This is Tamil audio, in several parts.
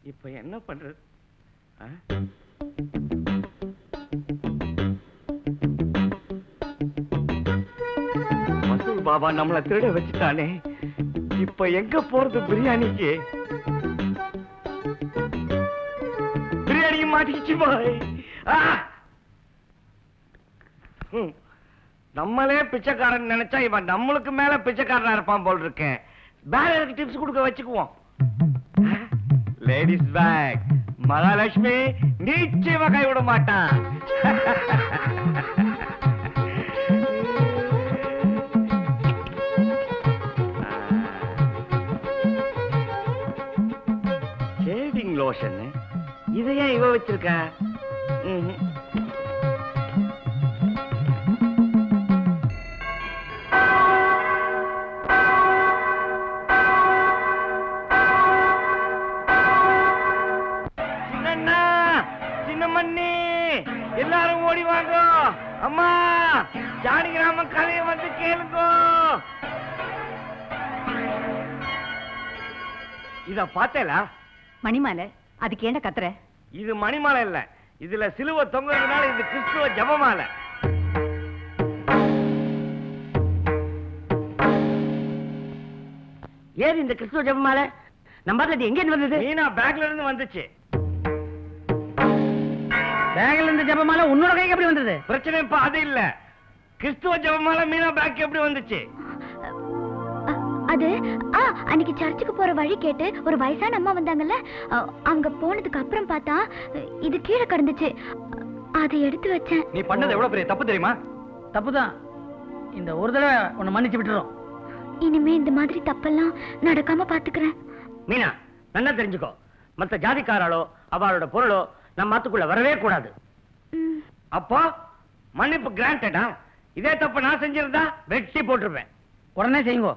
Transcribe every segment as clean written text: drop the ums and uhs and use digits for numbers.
இப்ப என்ன பண்றது? வசூல் பாபா நம்மளை திருட வச்சுட்டானே, இப்ப எங்க போறது? பிரியாணிக்கு மாட்டிக்கிச்சு பாய். நம்மளே பிச்சைக்காரன் நினைச்சா இவன் நம்மளுக்கு மேல பிச்சைக்காரனா இருப்பான் போல் இருக்கேன். பேரருக்கு டிப்ஸ் கொடுக்க வச்சுக்குவோம். லேடிஸ் பேக் மகாலட்சுமி நிச்சயமா கை விட மாட்டான். ஷேவிங் லோஷன் இதையே இவ வச்சிருக்க. சின்னமண்ணி எல்லாரும் ஓடி வாங்க. அம்மா ஜானி கிராம கதையை வந்து கேளுங்க. இத பார்த்தேலா? மணிமாலை, அதுக்கு ஏண்ட கத்துற? இது மணிமாலை இல்ல, இதுல சிலுவை தொங்குறதுனால இது கிறிஸ்துவ ஜெபமாலை. ஏது இந்த கிறிஸ்துவ ஜெபமாலை? நம்ம எங்க இருந்து வந்தது? மீனா பேக்ல இருந்து வந்துச்சு. பேக்ல இருந்து ஜெபமாலை உன்னோட கைக்கு எப்படி வந்தது? பிரச்சனை இப்ப அது இல்ல, கிறிஸ்துவ ஜெபமாலை மீனா பேக் எப்படி வந்துச்சு? அது அன்னைக்கு சர்ச்சுக்கு போற வழி கேட்டு ஒரு வயசான அம்மா வந்தாங்கல்ல, அவங்க போனதுக்கு அப்புறம் பார்த்தா இது கீழே கிடந்துச்சு. அதை எடுத்து வச்சேன். நீ பண்ணது எவ்வளவு பெரிய தப்பு தெரியுமா? தப்புதான். இந்த ஒரு தடவை உன்னை மன்னிச்சு விட்டுறோம். இனிமே இந்த மாதிரி தப்பெல்லாம் நடக்காம பாத்துக்கிறேன். மீனா நல்லா தெரிஞ்சுக்கோ, மத்த ஜாதிக்காராலோ அவளோட பொருளோ நம்ம மாத்துக்குள்ள வரவே கூடாது. அப்போ மன்னிப்பு கிராண்டடா? இதே தப்பு நான் செஞ்சிருந்தா வெட்டி போட்டுருப்பேன். உடனே செய்யுங்க.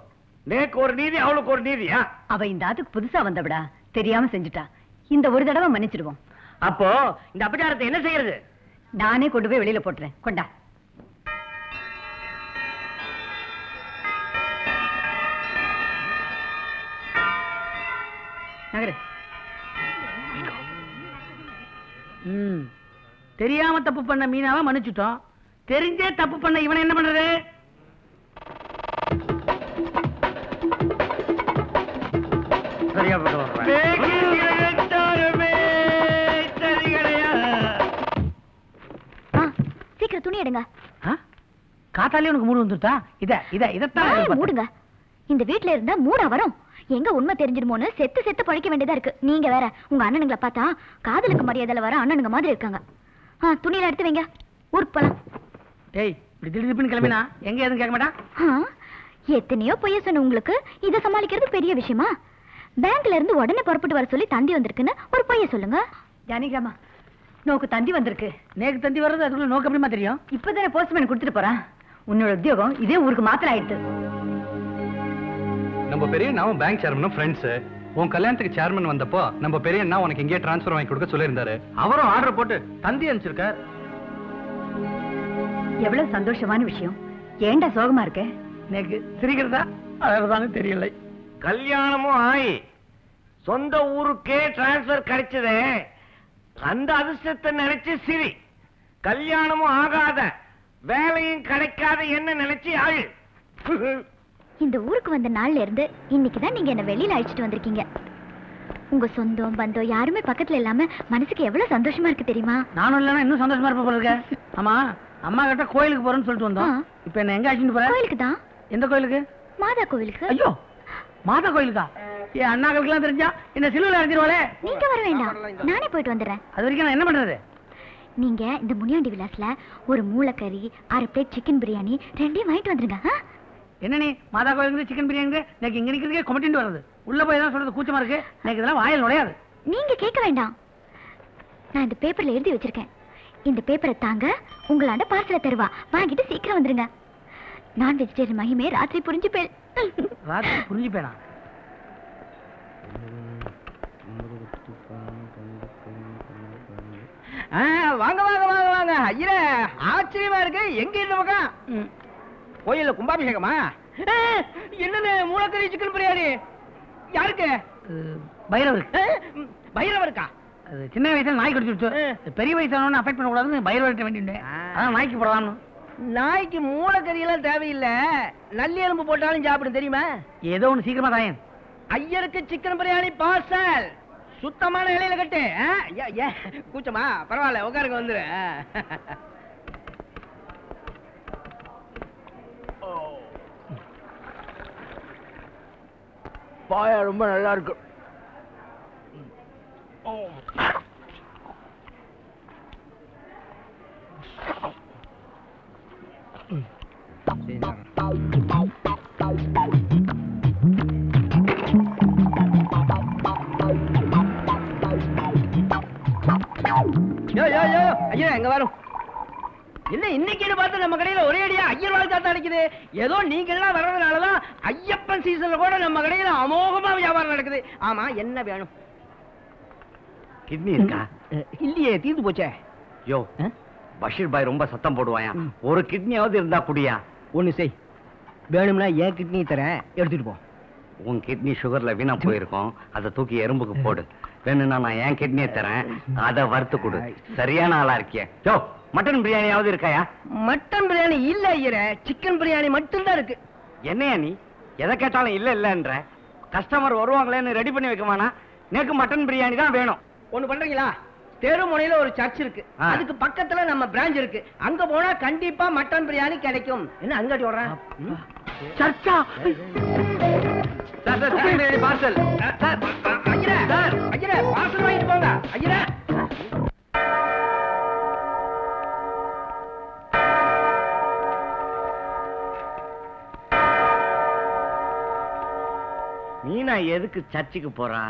நேக்கு ஒரு நீதி அவளுக்கு ஒரு நீதியா? அவ இந்த ஆத்துக்கு புதுசா வந்தவிடா, தெரியாம செஞ்சுட்டா. இந்த ஒரு தடவை மன்னிச்சிடுவோம். அப்போ இந்த அபச்சாரத்தை என்ன செய்யறது? நானே கொண்டு போய் வெளியில போட்டுறேன். கொண்டா. நகரு. தெரியாம தப்பு பண்ண மீனாவை மன்னிச்சுட்டோம். தெரிஞ்சே தப்பு பண்ண இவனை என்ன பண்றது? சரியா சீக்கிரம் துணி எடுங்க. காத்தாலே உனக்கு மூடு வந்துட்டா? இதத்தான் மூடுங்க. இந்த வீட்டுல இருந்தா மூடா வரும். எங்க உண்மை தெரிஞ்சிருமோன்னு செத்து செத்து பழிக்க வேண்டியதா இருக்கு. நீங்க வேற உங்க அண்ணனுங்களை பார்த்தா காதலுக்கு மரியாதையில வர அண்ணனுங்க மாதிரி இருக்காங்க. துணியில எடுத்து வைங்க, ஊருக்கு போலாம். ஏய், இப்படி திடீர்னு கிளம்பினா எங்க எதுவும் கேட்க மாட்டான். எத்தனையோ பொய்ய சொன்ன உங்களுக்கு இதை சமாளிக்கிறது பெரிய விஷயமா? பேங்க்ல இருந்து உடனே புறப்பட்டு வர சொல்லி தந்தி வந்திருக்குன்னு ஒரு பொய்ய சொல்லுங்க. ஜானகிராமா, நோக்கு தந்தி வந்திருக்கு. நேக்கு தந்தி வர்றது அதுக்குள்ள நோக்கு எப்படிமா தெரியும்? இப்பதானே போஸ்ட்மேன் கொடுத்துட்டு போறான். உன்னோட உத்தியோகம் இதே ஊருக்கு மாத்திரம் ஆயிடுது. நம்ம பெரிய நாவும் பேங்க் சேர்மனும் ஃப்ரெண்ட்ஸ். உன் கல்யாணத்துக்கு சேர்மன் வந்தப்போ நம்ம பெரிய அண்ணா உனக்கு இங்கே டிரான்ஸ்ஃபர் வாங்கி கொடுக்க சொல்லியிருந்தாரு. அவரும் ஆர்டர் போட்டு தந்தி அனுப்பிச்சிருக்கார். எவ்வளவு சந்தோஷமான விஷயம். ஏண்டா சோகமா இருக்க? எனக்கு சிரிக்கிறதா அழகுதானே தெரியல. கல்யாணமும் ஆயி சொந்த ஊருக்கே டிரான்ஸ்பர் கிடைச்சதே, அந்த அதிர்ஷ்டத்தை நினைச்சு சிரி. கல்யாணமும் ஆகாத வேலையும் கிடைக்காத என்ன நினைச்சு ஆளு. இந்த ஊருக்கு வந்த நாள்ல இருந்து இன்னைக்குதான் நீங்க என்ன வெளியில அழைச்சிட்டு வந்திருக்கீங்க. உங்க சொந்தம் பந்தம் யாருமே பக்கத்துல இல்லாம மனசுக்கு எவ்வளவு சந்தோஷமா இருக்கு தெரியுமா? நானும் இல்லைன்னா இன்னும் சந்தோஷமா இருப்ப போல இருக்க. ஆமா, அம்மா கிட்ட கோயிலுக்கு போறேன்னு சொல்லிட்டு வந்தோம். இப்ப என்ன எங்க அழைச்சிட்டு போற? கோயிலுக்கு தான். எந்த கோயிலுக்கு? மாதா கோயிலுக்கு. ஐயோ, மாதா கோயிலுக்கா? என் அண்ணாக்களுக்கு எல்லாம் தெரிஞ்சா என்ன சிலுவையில அரைஞ்சிருவாளே. நீங்க வர வேண்டாம், நானே போயிட்டு வந்துடுறேன். அது வரைக்கும் நான் என்ன பண்றது? நீங்க இந்த முனியாண்டி விலாஸ்ல ஒரு மூளைக்கறி, 1/2 பிளேட் சிக்கன் பிரியாணி ரெண்டையும் வாங்கிட்டு வந்துருங்க. என்ன நீ மாதா கோயிலுக்கு சிக்கன் பிரியாணி எனக்கு இங்க நிக்கிறதுக்கே கொமட்டிட்டு வருது. உள்ள போய் தான் சொல்றது கூச்சமா இருக்கு. எனக்கு இதெல்லாம் வாயில் நுழையாது. நீங்க கேட்க வேண்டாம், நான் இந்த பேப்பர்ல எழுதி வச்சிருக்கேன். இந்த பேப்பரை தாங்க, உங்களாண்ட பார்சல தருவா, வாங்கிட்டு சீக்கிரம் வந்துருங்க. நான் வெஜிடேரியன் மகிமே ராத்திரி புரிஞ்சுப்பேன். ராத்திரி புரிஞ்சுப்பேனா? வாங்க வாங்க வாங்க வாங்க. ஐயா ஆச்சரியமா இருக்கு. எங்க இந்த பக்கம் கோயில்ல கும்பாபிஷேகமா? என்னன்னு மூலக்கறி சிக்கன் பிரியாணி யாருக்கு? பைரவர். பைரவ இருக்கா? அது சின்ன வயசுல நாய் கடிச்சு பெரிய வயசானவன அஃபெக்ட் பண்ண கூடாதுன்னு பயிர் வேண்டிய அதான் நாய்க்கு போடலாம்னு. நாய்க்கு மூளைக்கறி எல்லாம் தேவையில்லை, நல்லி எலும்பு போட்டாலும் சாப்பிடும் தெரியுமா? ஏதோ ஒண்ணு சீக்கிரமா தாயன். ஐயருக்கு சிக்கன் பிரியாணி பார்சல், சுத்தமான இலையில கட்டு. கூச்சமா? பரவாயில்ல, உட்காருங்க, வந்துரு. பாயா ரொம்ப நல்லா இருக்கு. ஐயா எங்க வரும் என்ன இன்னைக்கு பார்த்து நம்ம கடையில ஒரே அடியா ஐயர் வாழ்க்கை அடிக்குது. ஏதோ நீங்க எல்லாம் வர்றதுனாலதான் ஐயப்பன் சீசன்ல கூட நம்ம கடையில அமோகமா வியாபாரம் நடக்குது. ஆமா, என்ன வேணும்? கிட்னி இருக்கா? இல்லையே, தீர்ந்து போச்சே. யோ, பஷீர் பாய் ரொம்ப சத்தம் போடுவாயா, ஒரு கிட்னியாவது இருந்தா குடியா. ஒண்ணு செய், வேணும்னா ஏன் கிட்னி தரேன், எடுத்துட்டு போ. உன் கிட்னி சுகர்ல வீணா போயிருக்கும், அதை தூக்கி எறும்புக்கு போடு. வேணும்னா நான் என் கிட்னியை தரேன், அதை வறுத்து கொடு. சரியான ஆளா இருக்கிய. யோ, மட்டன் பிரியாணியாவது இருக்காயா? மட்டன் பிரியாணி இல்ல ஐயர, சிக்கன் பிரியாணி மட்டும்தான் இருக்கு. என்னையா நீ எதை கேட்டாலும் இல்ல இல்லன்ற? கஸ்டமர் வருவாங்களேன்னு ரெடி பண்ணி வைக்கமானா? நேக்கு மட்டன் பிரியாணி தான் வேணும். ஒண்ணு பண்றீங்களா? தெருமுனையில ஒரு சர்ச் இருக்கு, அதுக்கு பக்கத்துல நம்ம பிரான்ச் இருக்கு. அங்க போனா கண்டிப்பா மட்டன் பிரியாணி கிடைக்கும். என்ன அங்காடி ஓடுறேன்? சர்ச்சா? பார்சல். ஐயரே, ஐயரே, பார்சல் வாங்கிட்டு போங்க. ஐயரே, மீனா எதுக்கு சர்ச்சுக்கு போறா?